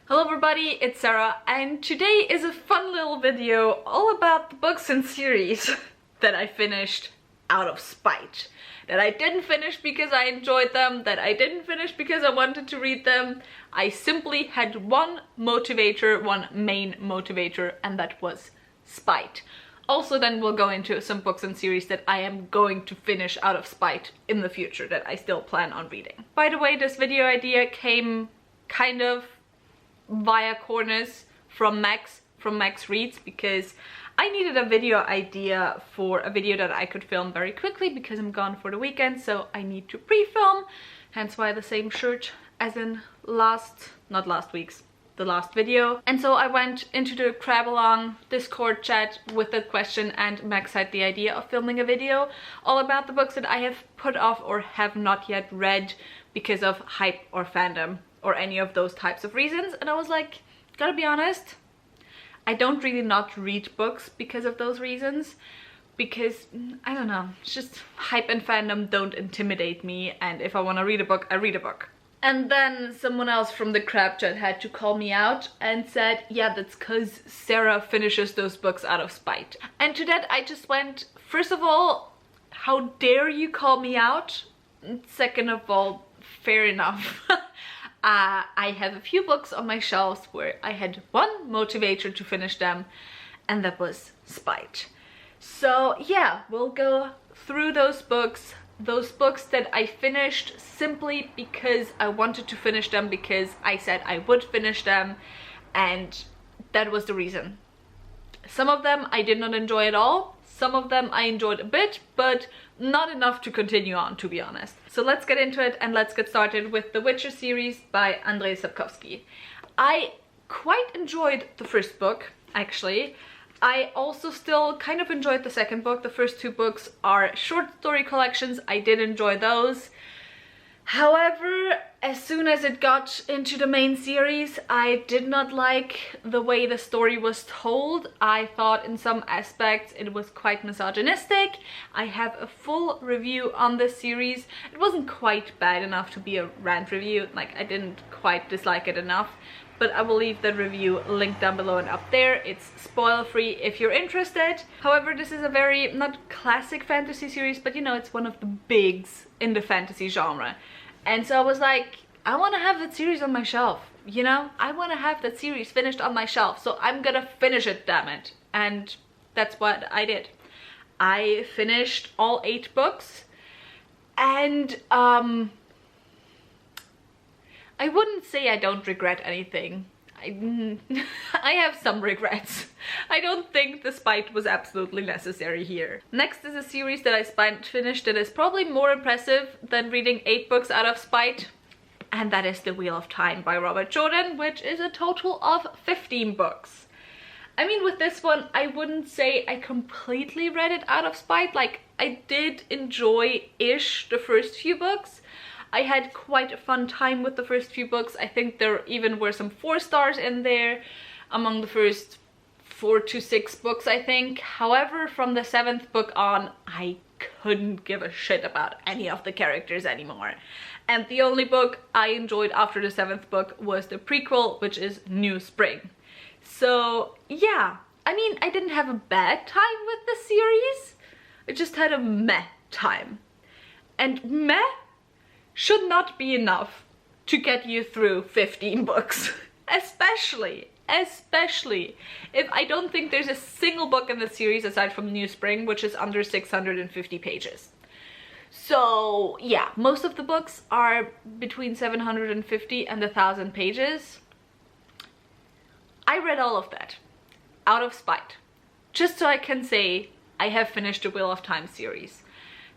Hello everybody, it's Sarah, and today is a fun little video all about the books and series that I finished out of spite. That I didn't finish because I enjoyed them, that I didn't finish because I wanted to read them. I simply had one motivator, one main motivator, and that was spite. Also then we'll go into some books and series that I am going to finish out of spite in the future that I still plan on reading. By the way, this video idea came kind of via corners from Max Reads, because I needed a video idea for a video that I could film very quickly because I'm gone for the weekend, so I need to pre-film, hence why the same shirt as in the last video. And so I went into the Crab Along Discord chat with that question, and Max had the idea of filming a video all about the books that I have put off or have not yet read because of hype or fandom or any of those types of reasons. And I was like, gotta be honest, I don't really not read books because of those reasons, because I don't know, it's just hype and fandom don't intimidate me, and if I want to read a book, I read a book. And then someone else from the crab chat had to call me out and said, yeah, that's because Sarah finishes those books out of spite. And to that I just went, first of all, how dare you call me out? Second of all, fair enough. I have a few books on my shelves where I had one motivator to finish them, and that was spite. So yeah, we'll go through those books that I finished simply because I wanted to finish them, because I said I would finish them, and that was the reason. Some of them I did not enjoy at all. Some of them I enjoyed a bit, but not enough to continue on, to be honest. So let's get into it, and let's get started with The Witcher series by Andrzej Sapkowski. I quite enjoyed the first book, actually. I also still kind of enjoyed the second book. The first two books are short story collections. I did enjoy those. However, as soon as it got into the main series, I did not like the way the story was told. I thought in some aspects it was quite misogynistic. I have a full review on this series. It wasn't quite bad enough to be a rant review, like I didn't quite dislike it enough, but I will leave that review linked down below and up there. It's spoiler free if you're interested. However, this is a very, not classic fantasy series, but you know, it's one of the bigs in the fantasy genre. And so I was like, I want to have that series on my shelf, you know? I want to have that series finished on my shelf, so I'm gonna finish it, damn it. And that's what I did. I finished all 8 books, and I wouldn't say I don't regret anything. I have some regrets. I don't think the spite was absolutely necessary here. Next is a series that I finished that is probably more impressive than reading 8 books out of spite, and that is The Wheel of Time by Robert Jordan, which is a total of 15 books. I mean, with this one, I wouldn't say I completely read it out of spite. Like, I did enjoy-ish the first few books. I had quite a fun time with the first few books. I think there even were some 4 stars in there among the first 4 to 6 books, I think. However, from the 7th book on, I couldn't give a shit about any of the characters anymore. And the only book I enjoyed after the 7th book was the prequel, which is New Spring. So yeah, I mean, I didn't have a bad time with the series. I just had a meh time. And meh should not be enough to get you through 15 books. Especially if I don't think there's a single book in the series aside from New Spring which is under 650 pages. So yeah, most of the books are between 750 and 1,000 pages. I read all of that out of spite, just so I can say I have finished the Wheel of Time series.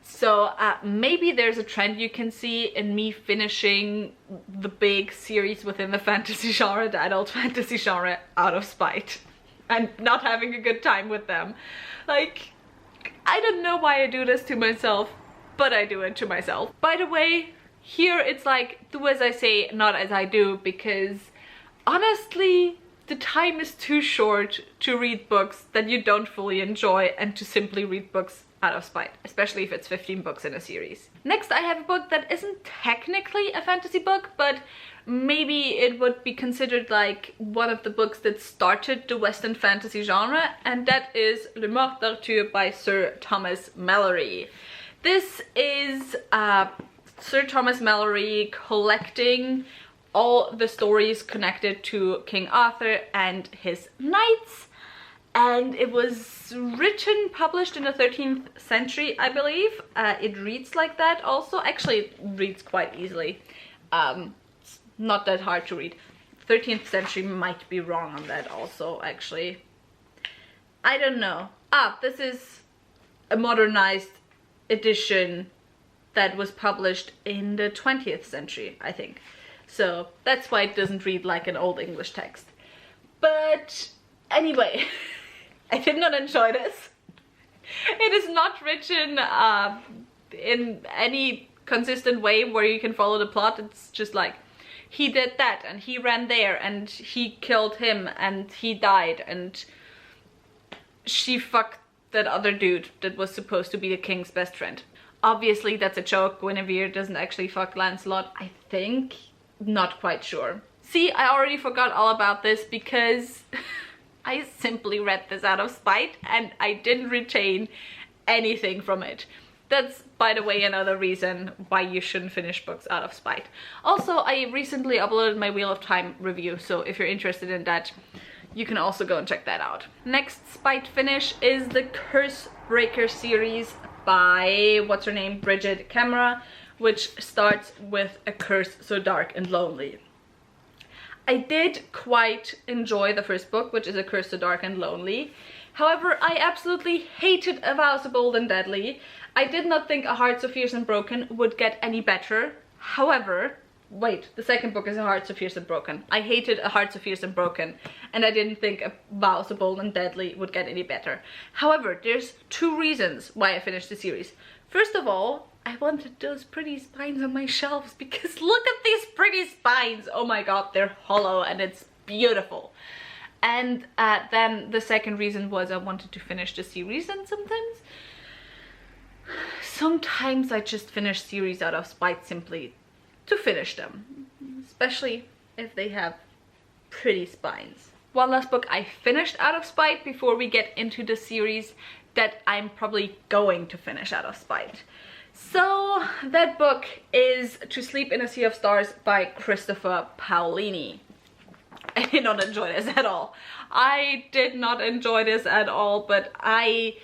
So maybe there's a trend you can see in me finishing the big series within the fantasy genre, the adult fantasy genre, out of spite and not having a good time with them. Like, I don't know why I do this to myself, but I do it to myself. By the way, here it's like, do as I say, not as I do, because honestly, the time is too short to read books that you don't fully enjoy and to simply read books out of spite, especially if it's 15 books in a series. Next, I have a book that isn't technically a fantasy book, but maybe it would be considered like one of the books that started the Western fantasy genre, and that is Le Morte d'Arthur by Sir Thomas Malory. This is Sir Thomas Malory collecting all the stories connected to King Arthur and his knights. And it was written, published in the 13th century, I believe. It reads like that also. Actually, it reads quite easily. It's not that hard to read. 13th century might be wrong on that also, actually. I don't know. This is a modernized edition that was published in the 20th century, I think. So that's why it doesn't read like an old English text. But anyway... I did not enjoy this. It is not written in any consistent way where you can follow the plot. It's just like, he did that and he ran there and he killed him and he died and she fucked that other dude that was supposed to be the king's best friend. Obviously that's a joke. Guinevere doesn't actually fuck Lancelot, I think. Not quite sure. See, I already forgot all about this because I simply read this out of spite and I didn't retain anything from it. That's, by the way, another reason why you shouldn't finish books out of spite. Also, I recently uploaded my Wheel of Time review, so if you're interested in that, you can also go and check that out. Next spite finish is the Cursebreaker series by, what's her name, Brigid Kemmerer, which starts with A Curse So Dark and Lonely. I did quite enjoy the first book, which is A Curse So Dark and Lonely. However, I absolutely hated A Vow So Bold and Deadly. I did not think A Heart So Fierce and Broken would get any better. However, wait, the second book is A Heart So Fierce and Broken. I hated A Heart So Fierce and Broken, and I didn't think A Vow So Bold and Deadly would get any better. However, there's two reasons why I finished the series. First of all, I wanted those pretty spines on my shelves because look at these pretty spines. Oh my god, they're hollow and it's beautiful. And then the second reason was I wanted to finish the series, and sometimes I just finish series out of spite simply to finish them, especially if they have pretty spines. One last book I finished out of spite before we get into the series that I'm probably going to finish out of spite. So that book is To Sleep in a Sea of Stars by Christopher Paolini. I did not enjoy this at all. I did not enjoy this at all, but I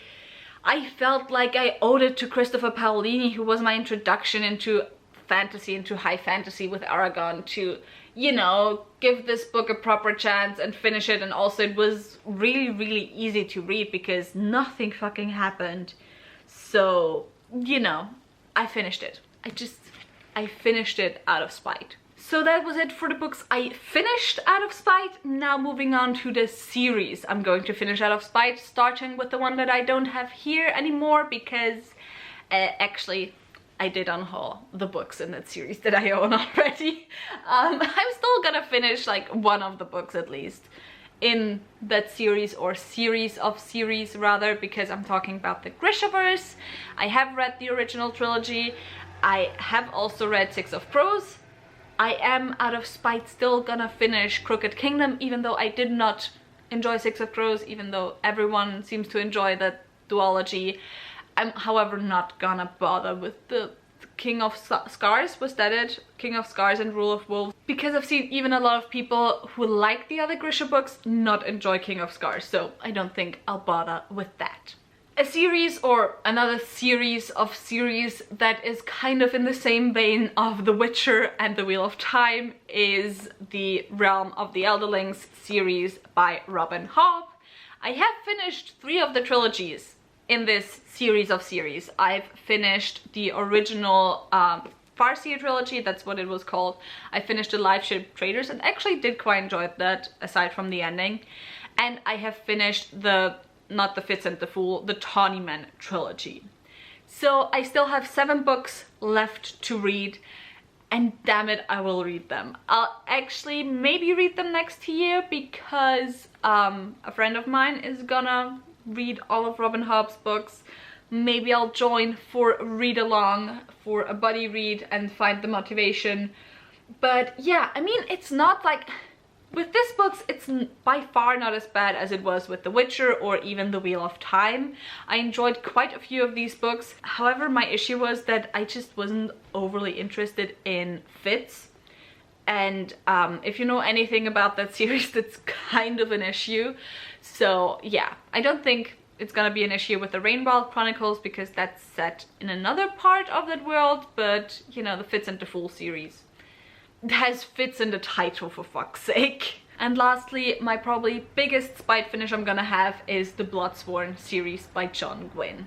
felt like I owed it to Christopher Paolini, who was my introduction into fantasy, into high fantasy with Aragon, to, you know, give this book a proper chance and finish it. And also it was really, really easy to read because nothing fucking happened. So, you know, I finished it. I finished it out of spite. So that was it for the books I finished out of spite. Now moving on to the series I'm going to finish out of spite, starting with the one that I don't have here anymore because actually I did unhaul the books in that series that I own already. I'm still gonna finish like one of the books at least in that series, or series of series rather, because I'm talking about the Grishaverse. I have read the original trilogy. I have also read Six of Crows. I am out of spite still gonna finish Crooked Kingdom, even though I did not enjoy Six of Crows, even though everyone seems to enjoy that duology. I'm however not gonna bother with the King of Scars, was that it? King of Scars and Rule of Wolves, because I've seen even a lot of people who like the other Grisha books not enjoy King of Scars, so I don't think I'll bother with that. A series, or another series of series that is kind of in the same vein of The Witcher and The Wheel of Time, is the Realm of the Elderlings series by Robin Hobb. I have finished 3 of the trilogies in this series of series. I've finished the original Farseer trilogy, that's what it was called. I finished the Live Ship Traders and actually did quite enjoy that, aside from the ending. And I have finished the, not the Fitz and the Fool, the Tawnymen trilogy. So I still have 7 books left to read, and damn it, I will read them. I'll actually maybe read them next year because a friend of mine is gonna read all of Robin Hobb's books. maybe I'll join for a read along, for a buddy read and find the motivation. But yeah, I mean, it's not like, with this books, it's by far not as bad as it was with The Witcher or even The Wheel of Time. I enjoyed quite a few of these books. However, my issue was that I just wasn't overly interested in Fitz. And if you know anything about that series, that's kind of an issue. So yeah, I don't think it's gonna be an issue with the Rainbow Chronicles because that's set in another part of that world, but you know, the Fitz and the Fool series has Fitz in the title, for fuck's sake. And lastly, my probably biggest spite finish I'm gonna have is the Bloodsworn series by John Gwynne.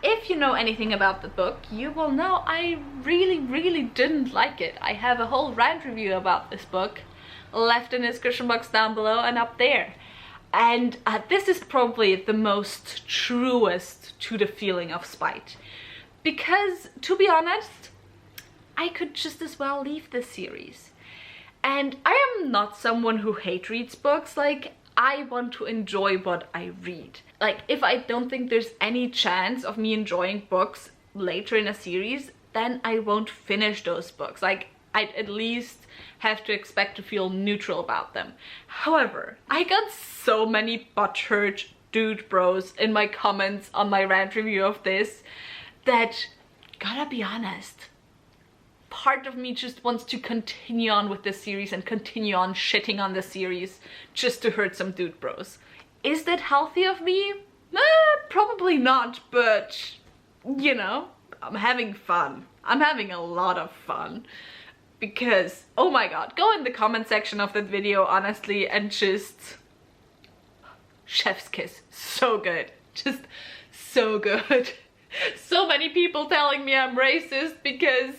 If you know anything about the book, you will know I really didn't like it. I have a whole rant review about this book left in the description box down below and up there. And this is probably the most truest to the feeling of spite. Because, to be honest, I could just as well leave this series. And I am not someone who hate reads books. Like, I want to enjoy what I read. Like, if I don't think there's any chance of me enjoying books later in a series, then I won't finish those books. Like, I'd at least have to expect to feel neutral about them. However, I got so many butthurt dude bros in my comments on my rant review of this that, gotta be honest, part of me just wants to continue on with this series and continue on shitting on the series just to hurt some dude bros. Is that healthy of me? Probably not, but you know, I'm having fun. I'm having a lot of fun because, oh my god, go in the comment section of that video, honestly, and just chef's kiss. So good. Just so good. So many people telling me I'm racist because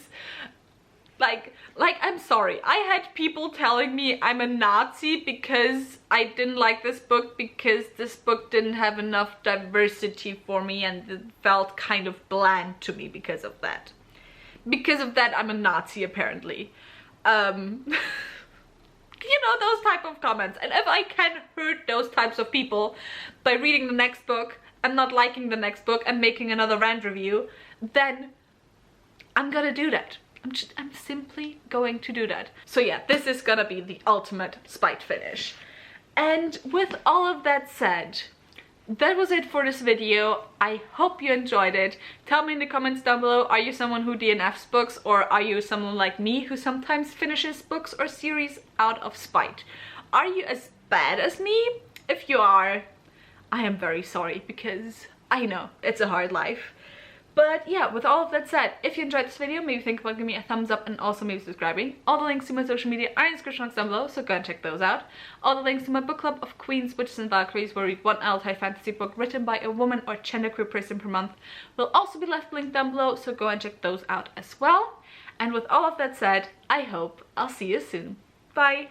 like I'm sorry, I had people telling me I'm a Nazi because I didn't like this book because this book didn't have enough diversity for me and it felt kind of bland to me because of that. Because of that, I'm a Nazi apparently. You know, those type of comments. And if I can hurt those types of people by reading the next book and not liking the next book and making another rant review, then I'm gonna do that. I'm simply going to do that. So yeah, this is gonna be the ultimate spite finish. And with all of that said, that was it for this video. I hope you enjoyed it. Tell me in the comments down below, are you someone who DNFs books, or are you someone like me who sometimes finishes books or series out of spite? Are you as bad as me? If you are, I am very sorry because I know it's a hard life. But yeah, with all of that said, if you enjoyed this video, maybe think about giving me a thumbs up and also maybe subscribing. All the links to my social media are in the description box down below, so go and check those out. All the links to my book club of Queens, Witches and Valkyries, where I read one adult high fantasy book written by a woman or genderqueer person per month, will also be left linked down below, so go and check those out as well. And with all of that said, I hope I'll see you soon. Bye!